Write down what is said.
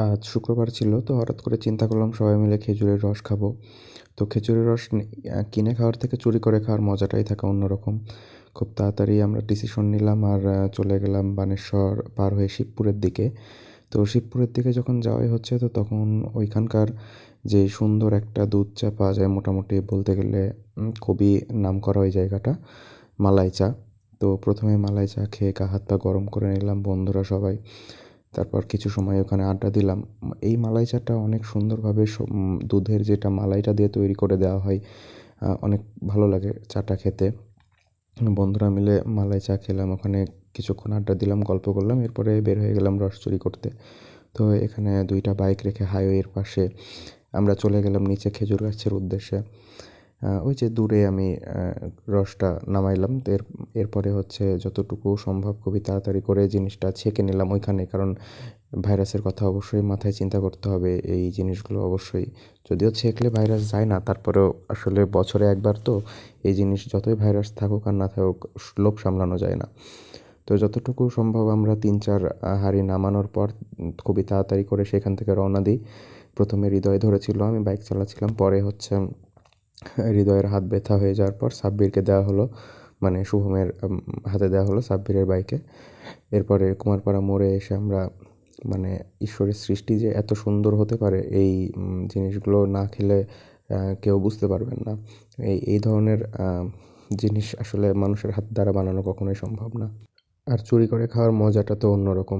আজ শুক্রবার ছিল, তো হঠাৎ করে চিন্তা করলাম সবাই মিলে খেজুরের রস খাবো। তো খেজুরের রস কিনে খাওয়ার থেকে চুরি করে খাওয়ার মজাটাই থাকে অন্যরকম। খুব তাড়াতাড়ি আমরা ডিসিশন নিলাম আর চলে গেলাম বানেশ্বর পার হয়ে শিবপুরের দিকে। তো শিবপুরের দিকে যখন যাওয়াই হচ্ছে, তো তখন ওইখানকার যে সুন্দর একটা দুধ চা পাওয়া যায়, মোটামুটি বলতে গেলে খুবই নামকরা ওই জায়গাটা, মালাই চা। তো প্রথমে মালাই চা খেয়ে গা হাত পা গরম করে নিলাম বন্ধুরা সবাই। তারপর কিছু সময় ওখানে আড্ডা দিলাম। এই মালাই চাটা অনেক সুন্দরভাবে দুধের যেটা মালাইটা দিয়ে তৈরি করে দেওয়া হয়, অনেক ভালো লাগে চাটা খেতে। বন্ধুরা মিলে মালাই চা খেলাম ওখানে, কিছুক্ষণ আড্ডা দিলাম, গল্প করলাম, এরপরে বের হয়ে গেলাম রস চুরি করতে। তো এখানে 2টা বাইক রেখে হাইওয়ের পাশে আমরা চলে গেলাম নিচে খেজুর গাছের উদ্দেশ্যে। ওই যে দূরে আমি রসটা নামাইলাম, তো এরপরে হচ্ছে যতটুকু সম্ভব খুবই তাড়াতাড়ি করে জিনিসটা ছেঁকে নিলাম ওইখানে, কারণ ভাইরাসের কথা অবশ্যই মাথায় চিন্তা করতে হবে। এই জিনিসগুলো অবশ্যই, যদিও ছেঁকলে ভাইরাস যায় না, তারপরেও আসলে বছরে একবার তো এই জিনিস, যতই ভাইরাস থাকুক আর না থাকুক লোভ সামলানো যায় না। তো যতটুকু সম্ভব আমরা 3-4 হাঁড়ি নামানোর পর খুবই তাড়াতাড়ি করে সেখান থেকে রওনা দিই। প্রথমে হৃদয় ধরেছিল, আমি বাইক চালাচ্ছিলাম, পরে হচ্ছে হৃদয়ের হাত ব্যথা হয়ে যাওয়ার পর সাব্বিরকে দেওয়া হলো, মানে শুভমের হাতে দেওয়া হলো সাব্বিরের বাইকে। এরপরে কুমারপাড়া মোড়ে এসে আমরা, মানে ঈশ্বরের সৃষ্টি যে এত সুন্দর হতে পারে এই জিনিসগুলো না খেলে কেউ বুঝতে পারবেন না। এই ধরনের জিনিস আসলে মানুষের হাত দ্বারা বানানো কখনোই সম্ভব না। আর চুরি করে খাওয়ার মজাটা তো অন্যরকম।